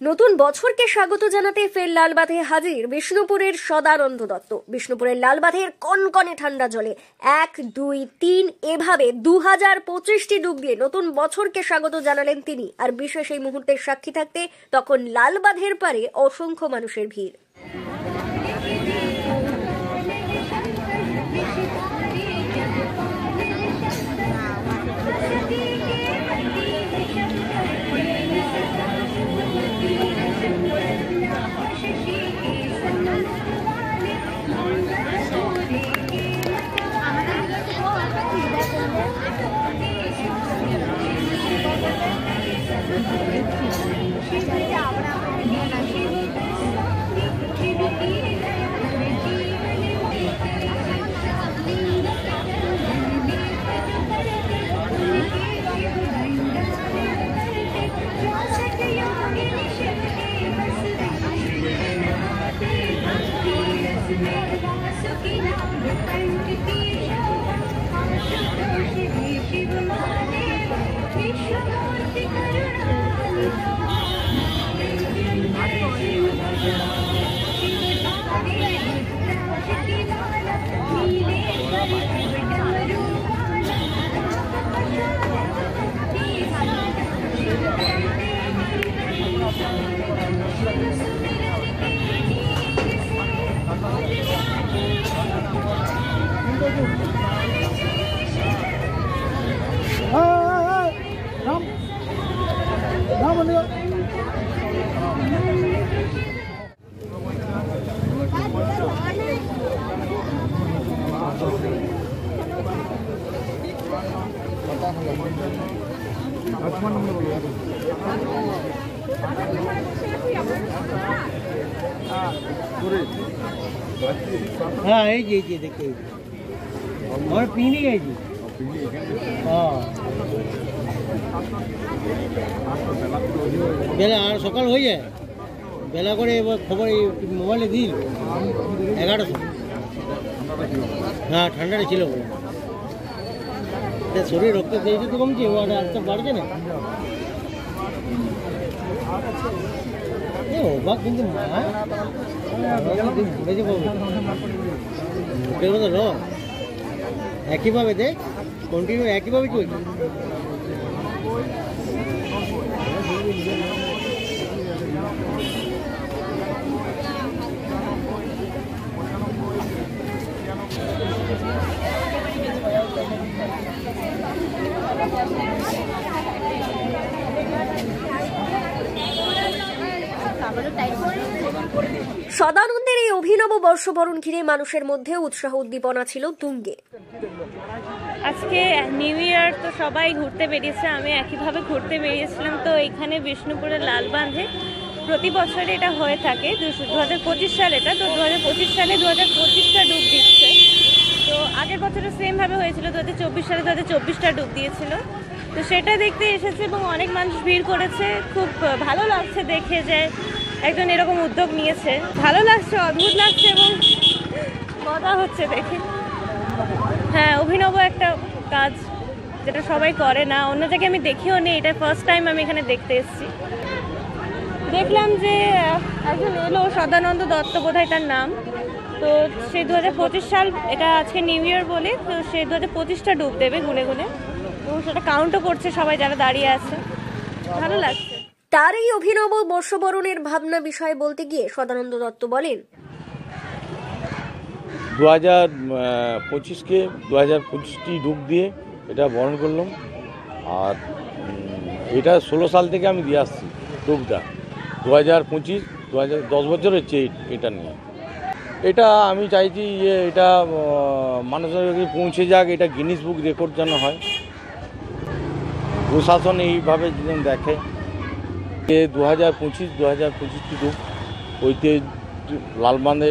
নতুন বছরকে স্বাগত জানাতে ফের লালবাঁধে হাজির বিষ্ণুপুরের সদানন্দ দত্ত। বিষ্ণুপুরের লালবাঁধের কনকনে ঠান্ডা জলে 1, 2, 3 এভাবে 2025টি ডুব দিয়ে নতুন বছরকে স্বাগত জানালেন তিনি। আর বিশেষ এই মুহূর্তের সাক্ষী থাকতে তখন লালবাঁধের পারে অসংখ্য মানুষের ভিড়। हाँ ये देखिए और पीनी है जी। हाँ বেলা আর সকাল হয়ে যায় বেলা করে এবার খবর মোবাইলে দিল 11টা। হ্যাঁ ঠান্ডাটা ছিল শরীর রক্ত দিয়েছে তো কমছে আর বাড়ছে না অবাক কিন্তু একইভাবে দেখ কন্টিনিউ একইভাবে চলছে। সদানন্দের এই অভিনব বর্ষবরণ ঘিরে মানুষের মধ্যে উৎসাহ উদ্দীপনা ছিল তুঙ্গে। আজকে নিউ ইয়ার তো সবাই ঘুরতে বেরিয়েছে, আমি একইভাবে ঘুরতে বেরিয়েছিলাম। তো এখানে বিষ্ণুপুরের লালবাঁধে প্রতি বছর এটা হয়ে থাকে। 2025 সাল এটা, তো 2025 সালে 2025টা ডুব দিচ্ছে। তো আগের বছরও সেমভাবে হয়েছিল, 2024 সালে 2024টা ডুব দিয়েছিল। তো সেটা দেখতে এসেছে এবং অনেক মানুষ ভিড় করেছে। খুব ভালো লাগছে দেখে যে একজন এরকম উদ্যোগ নিয়েছে। ভালো লাগছে, অদ্ভুত লাগছে এবং মজা হচ্ছে দেখে। হ্যাঁ, অভিনব একটা কাজ যেটা সবাই করে না, অন্য জায়গায় আমি দেখিও নি, এটা ফার্স্ট টাইম আমি এখানে দেখতে এসেছি। দেখলাম যে একজন এলো, সদানন্দ দত্ত বোধহয় তার নাম। তো সে 2025 সাল, এটা আজকে নিউ ইয়ার বলে, তো সে 2025টা ডুব দেবে গুনে গুনে, তো সেটা কাউন্টও করছে সবাই যারা দাঁড়িয়ে আছে। ভালো লাগছে। তার এই অভিনব বর্ষবরণের ভাবনা বিষয়ে বলতে গিয়ে সদানন্দ দত্ত বলেন, 2025কে 2025টি ডুব দিয়ে এটা বরণ করলাম। আর এটা 16 সাল থেকে আমি দিয়ে আসছি ডুবটা। 2025 10 বছর হচ্ছে এটা নিয়ে। এটা আমি চাইছি যে এটা মানুষের কাছে পৌঁছে যাক, এটা গিনিস বুক রেকর্ড যেন হয়। প্রশাসন এইভাবে যেন দেখে যে 2025টি ডুব ওইতে লালবাঁধে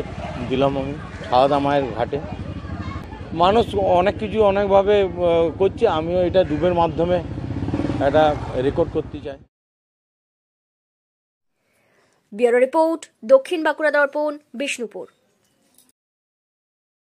দিলাম আমি সারদা মায়ের ঘাটে। মানুষ অনেক কিছু অনেকভাবে করছে, আমিও এটা ডুবের মাধ্যমে এটা রেকর্ড করতে চাই। ব্যুরো রিপোর্ট, দক্ষিণ বাঁকুড়া দর্পণ, বিষ্ণুপুর।